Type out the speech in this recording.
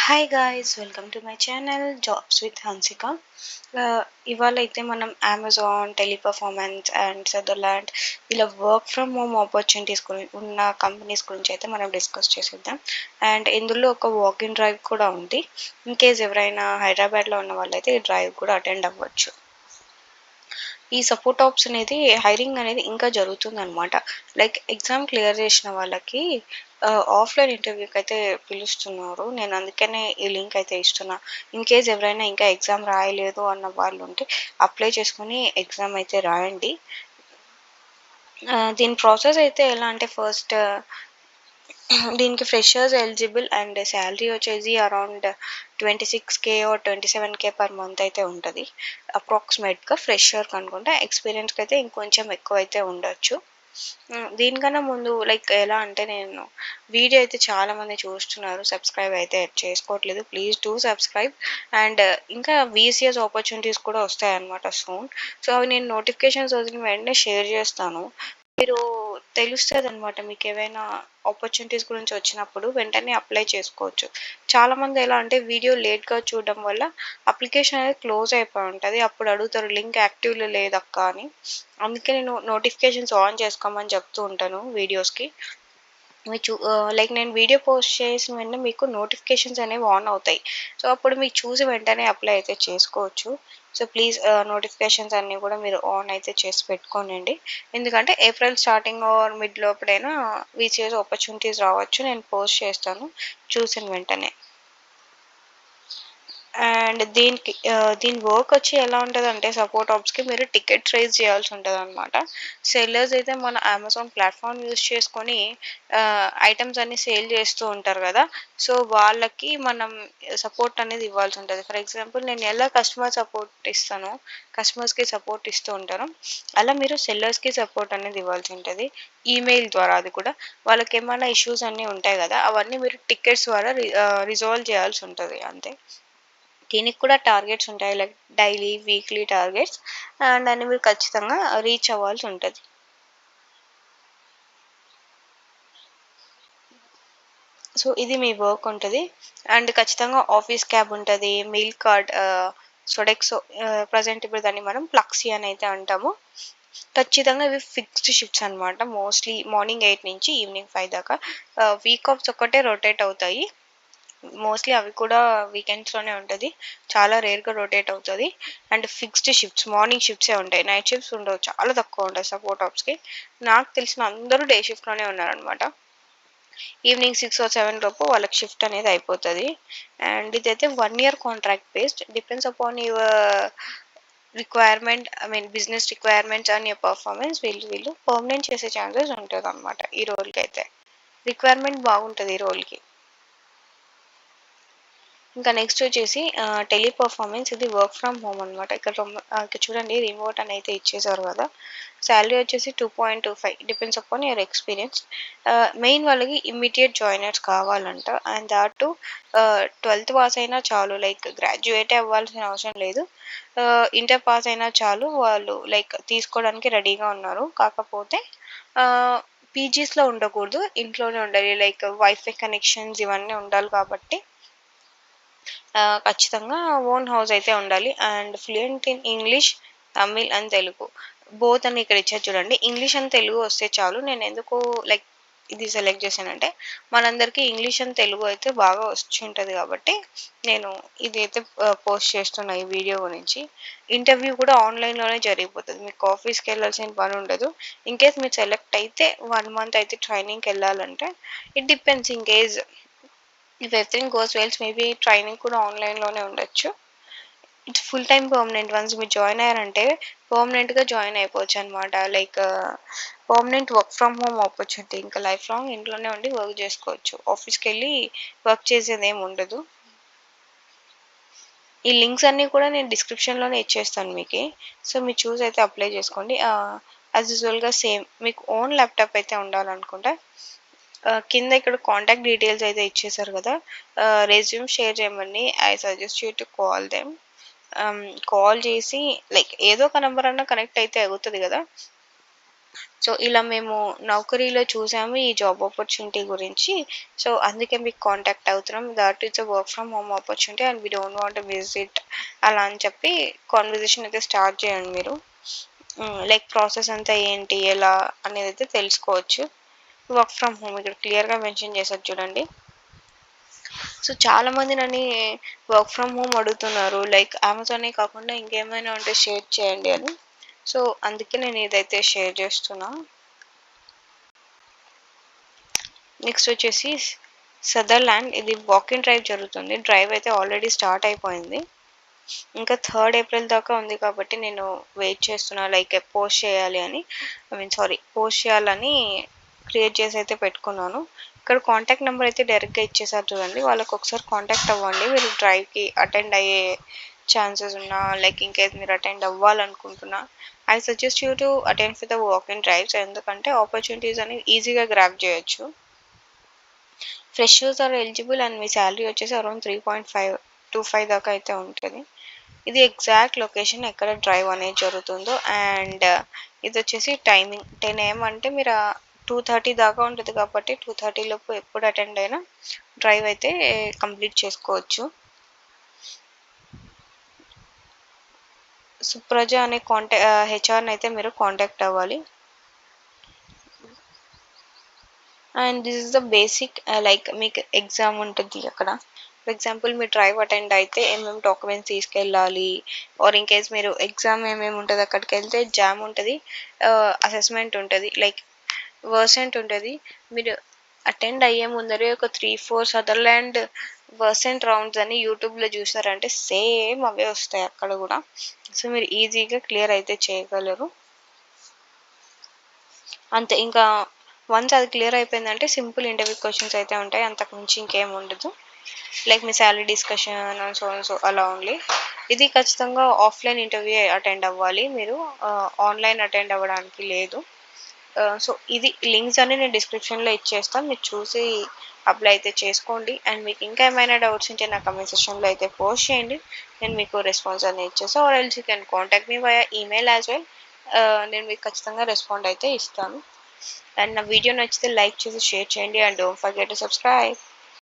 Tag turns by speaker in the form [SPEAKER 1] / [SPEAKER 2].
[SPEAKER 1] Hi guys, welcome to my channel jobs with Hansika. ఇవాళ అయితే మనం అమెజాన్, టెలిపర్ఫార్మెన్స్ అండ్ సదర్లాండ్ ఇలా వర్క్ ఫ్రమ్ హోమ్ ఆపర్చునిటీస్ ఉన్న companies గురించి అయితే మనం డిస్కస్ చేసేద్దాం. అండ్ ఇందులో ఒక వాక్ ఇన్ డ్రైవ్ కూడా ఉంది. ఇన్ కేస్ ఎవరైనా హైదరాబాద్లో ఉన్న వాళ్ళైతే ఈ డ్రైవ్ కూడా అటెండ్ అవ్వచ్చు. ఈ సపోర్ట్ ఆప్స్ అనేది హైరింగ్ అనేది ఇంకా జరుగుతుందనమాట. లైక్ ఎగ్జామ్ క్లియర్ చేసిన వాళ్ళకి ఆఫ్లైన్ ఇంటర్వ్యూకి అయితే పిలుస్తున్నారు. నేను అందుకనే ఈ లింక్ అయితే ఇస్తున్నా. ఇన్ కేస్ ఎవరైనా ఇంకా ఎగ్జామ్ రాయలేదు అన్న వాళ్ళు ఉంటే అప్లై చేసుకొని ఎగ్జామ్ అయితే రాయండి. దీని ప్రాసెస్ అయితే ఎలా అంటే ఫస్ట్ దీనికి ఫ్రెషర్స్ ఎలిజిబుల్ అండ్ శాలరీ వచ్చేసి around 26K or 27K per month అయితే ఉంటుంది అప్రాక్సిమేట్గా ఫ్రెషర్కి అనుకుంటా. ఎక్స్పీరియన్స్కి అయితే ఇంకొంచెం ఎక్కువ అయితే ఉండొచ్చు. దీనికన్నా ముందు లైక్ ఎలా అంటే నేను వీడియో అయితే చాలామంది చూస్తున్నారు, సబ్స్క్రైబ్ అయితే చేసుకోవట్లేదు. Please do subscribe. అండ్ ఇంకా వీసీఎస్ ఆపర్చునిటీస్ కూడా వస్తాయన్నమాట సూన్. సో అవి నేను నోటిఫికేషన్స్ వదిలిన వెంటనే షేర్ చేస్తాను. మీరు తెలుస్తుంది అనమాట, మీకు ఏవైనా ఆపర్చునిటీస్ గురించి వచ్చినప్పుడు వెంటనే అప్లై చేసుకోవచ్చు. చాలామంది ఎలా అంటే వీడియో లేట్గా చూడడం వల్ల అప్లికేషన్ అనేది క్లోజ్ అయిపోయి ఉంటుంది. అప్పుడు అడుగుతారు లింక్ యాక్టివ్లో లేదక్క అని. అందుకే నేను నోటిఫికేషన్స్ ఆన్ చేసుకోమని చెప్తూ ఉంటాను వీడియోస్కి. లైక్ నేను వీడియో పోస్ట్ చేసిన వెంటనే మీకు నోటిఫికేషన్స్ అనేవి ఆన్ అవుతాయి. సో అప్పుడు మీకు చూసి వెంటనే అప్లై అయితే చేసుకోవచ్చు. సో ప్లీజ్ నోటిఫికేషన్స్ అన్నీ కూడా మీరు ఆన్ అయితే చేసి పెట్టుకోనండి. ఎందుకంటే ఏప్రిల్ స్టార్టింగ్ ఆర్ మిడ్ లోపలైనా వీసీఎస్ ఆపర్చునిటీస్ రావచ్చు. నేను పోస్ట్ చేస్తాను చూసిన వెంటనే. అండ్ దీని వర్క్ వచ్చి ఎలా ఉంటుందంటే సపోర్ట్ ఆప్స్కి మీరు టికెట్స్ రైజ్ చేయాల్సి ఉంటుంది అనమాట. సెల్లర్స్ అయితే మన అమెజాన్ ప్లాట్ఫామ్ యూస్ చేసుకొని ఐటమ్స్ అన్ని సేల్ చేస్తూ ఉంటారు కదా. సో వాళ్ళకి మనం సపోర్ట్ అనేది ఇవ్వాల్సి ఉంటుంది. ఫర్ ఎగ్జాంపుల్ నేను ఎలా కస్టమర్ సపోర్ట్ ఇస్తాను, కస్టమర్స్కి సపోర్ట్ ఇస్తూ ఉంటాను, అలా మీరు సెల్లర్స్కి సపోర్ట్ అనేది ఇవ్వాల్సి ఉంటుంది ఈమెయిల్ ద్వారా. అది కూడా వాళ్ళకి ఏమైనా ఇష్యూస్ అన్నీ ఉంటాయి కదా, అవన్నీ మీరు టికెట్స్ ద్వారా రిజాల్వ్ చేయాల్సి ఉంటుంది అంతే. దీనికి కూడా టార్గెట్స్ ఉంటాయి, like daily, weekly targets. And దాన్ని మీరు ఖచ్చితంగా రీచ్ అవ్వాల్సి ఉంటుంది. సో ఇది మీ వర్క్ ఉంటుంది. అండ్ ఖచ్చితంగా ఆఫీస్ క్యాబ్ ఉంటుంది, మెయిల్ కార్డ్, సొడెక్సో, ప్రజెంట్ ఇప్పుడు దాన్ని మనం ప్లక్సీ అని అయితే అంటాము. ఖచ్చితంగా ఇవి ఫిక్స్డ్ షిఫ్ట్స్ అనమాట. మోస్ట్లీ మార్నింగ్ 8 నుంచి ఈవినింగ్ 5 దాకా. వీక్ ఆఫ్స్ ఒక్కటే రొటేట్ అవుతాయి. మోస్ట్లీ అవి కూడా వీకెండ్స్లోనే ఉంటుంది, చాలా రేర్గా రొటేట్ అవుతుంది. అండ్ ఫిక్స్డ్ షిఫ్ట్స్, మార్నింగ్ షిఫ్ట్సే ఉంటాయి, నైట్ షిఫ్ట్స్ ఉండవు, చాలా తక్కువ ఉంటాయి సపోర్ట్ ఆప్స్కి. నాకు తెలిసిన అందరూ డే షిఫ్ట్లోనే ఉన్నారనమాట. ఈవినింగ్ 6 or 7 లోపు వాళ్ళకి షిఫ్ట్ అనేది అయిపోతుంది. అండ్ ఇదైతే 1 year contract based, depends upon your requirement, I mean business requirements and your performance. వీళ్ళు పర్మనెంట్ చేసే ఛాన్సెస్ ఉంటుంది అనమాట. ఈ రోల్కి అయితే రిక్వైర్మెంట్ బాగుంటుంది ఈ రోల్కి. ఇంకా నెక్స్ట్ వచ్చేసి టెలిపర్ఫార్మెన్స్. ఇది వర్క్ ఫ్రమ్ హోమ్ అనమాట. ఇక్కడ చూడండి రిమోట్ అని అయితే ఇచ్చేసారు కదా. శాలరీ వచ్చేసి 2.25, depends upon your experience. Main వాళ్ళకి ఇమ్మీడియట్ జాయినర్స్ కావాలంట. అండ్ దాటు 12th పాస్ అయినా చాలు, లైక్ గ్రాడ్యుయేటే అవ్వాల్సిన అవసరం లేదు. ఇంటర్ పాస్ అయినా చాలు, వాళ్ళు లైక్ తీసుకోవడానికి రెడీగా ఉన్నారు. కాకపోతే పీజీస్లో ఉండకూడదు, ఇంట్లోనే ఉండాలి. లైక్ వైఫై కనెక్షన్స్ ఇవన్నీ ఉండాలి కాబట్టి ఖచ్చితంగా ఓన్ హౌస్ అయితే ఉండాలి. And fluent in English, Tamil and Telugu both అని ఇక్కడ ఇచ్చారు చూడండి. ఇంగ్లీష్ అండ్ తెలుగు వస్తే చాలు. నేను ఎందుకు లైక్ ఇది సెలెక్ట్ చేశానంటే మనందరికీ ఇంగ్లీష్ అండ్ తెలుగు అయితే బాగా వచ్చి ఉంటుంది కాబట్టి నేను ఇది అయితే పోస్ట్ చేస్తున్నా ఈ వీడియో గురించి. ఇంటర్వ్యూ కూడా ఆన్లైన్లోనే జరిగిపోతుంది, మీకు ఆఫీస్కి వెళ్ళాల్సిన పని ఉండదు. ఇన్ కేస్ మీరు సెలెక్ట్ అయితే 1 month అయితే ట్రైనింగ్కి వెళ్ళాలంటే it depends. In case if everything goes wells maybe training కూడా ఆన్లైన్లోనే ఉండొచ్చు. It's full time permanent. Once మీరు జాయిన్ అయ్యారంటే పర్మనెంట్గా జాయిన్ అయిపోవచ్చు అనమాట. Like permanent work from home opportunity. ఇంకా లైఫ్ లాంగ్ ఇంట్లోనే ఉండి వర్క్ చేసుకోవచ్చు, ఆఫీస్కి వెళ్ళి వర్క్ చేసేది ఏమి ఉండదు. ఈ లింక్స్ అన్నీ కూడా నేను డిస్క్రిప్షన్లోనే ఇచ్చేస్తాను మీకు. సో మీరు చూసి అయితే అప్లై చేసుకోండి. యాజ్ యూజువల్గా సేమ్ మీకు ఓన్ ల్యాప్టాప్ అయితే ఉండాలనుకుంటా. కింద ఇక్కడ కాంటాక్ట్ డీటెయిల్స్ అయితే ఇచ్చేసారు కదా. రెజ్యూమ్ షేర్ చేయమని I suggest you to call them. Call చేసి లైక్ ఏదో ఒక నెంబర్ అన్నా కనెక్ట్ అయితే అవుతుంది కదా. సో, ఇలా మేము నౌకరీలో చూసాము ఈ జాబ్ ఆపర్చునిటీ గురించి. సో, అందుకే మీకు కాంటాక్ట్ అవుతున్నాం. That is a work from home opportunity and we don't want to miss it అలా అని చెప్పి కాన్వర్జేషన్ అయితే స్టార్ట్ చేయండి మీరు. లైక్ ప్రాసెస్ అంతా ఏంటి, ఎలా అనేదైతే తెలుసుకోవచ్చు. వర్క్ ఫ్రమ్ హోమ్ ఇక్కడ క్లియర్‌గా మెన్షన్ చేశారు చూడండి. సో, చాలామంది నన్ని వర్క్ ఫ్రమ్ హోమ్ అడుగుతున్నారు. లైక్ అమెజానే కాకుండా ఇంకేమైనా ఉంటే షేర్ చేయండి అని. సో, అందుకే నేను ఇదైతే షేర్ చేస్తున్నా. నెక్స్ట్ వచ్చేసి సదర్లాండ్ ఇది వాక్ ఇన్ డ్రైవ్ జరుగుతుంది. డ్రైవ్ అయితే ఆల్రెడీ స్టార్ట్ అయిపోయింది. ఇంకా 3 ఏప్రిల్ దాకా ఉంది కాబట్టి నేను వెయిట్ చేస్తున్నా లైక్ పోస్ట్ చేయాలి అని. పోస్ట్ చేయాలని క్రియేట్ చేసి అయితే పెట్టుకున్నాను. ఇక్కడ కాంటాక్ట్ నెంబర్ అయితే డైరెక్ట్‌గా ఇచ్చేసారు చూడండి. వాళ్ళకి ఒకసారి కాంటాక్ట్ అవ్వండి. మీరు డ్రైవ్‌కి అటెండ్ అయ్యే ఛాన్సెస్ ఉన్నా లైక్ ఇన్‌కేస్ మీరు అటెండ్ అవ్వాలనుకుంటున్నా I suggest you to attend for the walk in drives ఎందుకంటే ఆపర్చునిటీస్ అనేవి ఈజీగా గ్రాబ్ చేయొచ్చు. ఫ్రెషర్స్ ఆర్ ఎలిజిబుల్ అండ్ మీ సాలరీ వచ్చేసి అరౌండ్ 3.5 దాకా అయితే ఉంటది. ఇది ఎగ్జాక్ట్ లొకేషన్ ఎక్కడ డ్రైవ్ అనేది జరుగుతుందో అండ్ ఇది వచ్చేసి టైమింగ్ 10 AM అంటే మీరు 2:30 దాకా ఉంటది కాబట్టి 2:30 లోపు ఎప్పుడు అటెండ్ అయినా డ్రైవ్ అయితే కంప్లీట్ చేసుకోవచ్చు. సుప్రజ అనే హెచ్ఆర్‌ని అయితే మీరు కాంటాక్ట్ అవ్వాలి. And this is the basic like మీకు ఎగ్జామ్ ఉంటుంది అక్కడ. ఫర్ ఎగ్జాంపుల్ మీరు డ్రైవ్ అటెండ్ అయితే ఏమేమి డాక్యుమెంట్స్ తీసుకెళ్ళాలి ఆర్ ఇన్ కేస్ మీరు ఎగ్జామ్ ఏమేమి ఉంటది అక్కడికెళ్తే జామ్ ఉంటది. అసెస్మెంట్ ఉంటది. లైక్ వర్సెంట్ ఉంటది. మీరు అటెండ్ అయ్యే ముందరే ఒక 3, 4 సదర్లాండ్ వర్సెంట్ రౌండ్స్ అని యూట్యూబ్‌లో చూసారంటే సేమ్ అవే వస్తాయి అక్కడ గూడా. సో, మీరు ఈజీగా క్లియర్ అయితే చేయగలరు. అంతే ఇంకా వన్స్ అది క్లియర్ అయిపోయిందంటే సింపుల్ ఇంటర్వ్యూ క్వెషన్స్ అయితే ఉంటాయి. అంతకు మించి ఇంకేం ఉండదు. Like me salary discussion and so అలా ఓన్లీ. ఇది ఖచ్చితంగా ఆఫ్‌లైన్ ఇంటర్వ్యూ అటెండ్ అవ్వాలి మీరు. ఆన్‌లైన్ అటెండ్ అవ్వడానికి లేదు. సో, ఇది లింక్స్ అన్ని నేను డిస్క్రిప్షన్‌లో ఇచ్చేస్తాను. మీరు చూసి అప్లై అయితే చేసుకోండి. అండ్ మీకు ఇంకా ఏమైనా డౌట్స్ ఉంటే నా కామెంట్ సెక్షన్‌లో అయితే పోస్ట్ చేయండి. నేను మీకు రెస్పాన్స్ అనేది ఇచ్చేస్తా. Or else you can contact me via email as well. నేను మీకు ఖచ్చితంగా రెస్పాండ్ అయితే ఇస్తాను. అండ్ నా వీడియో నచ్చితే లైక్ చేసి షేర్ చేయండి and don't forget to subscribe.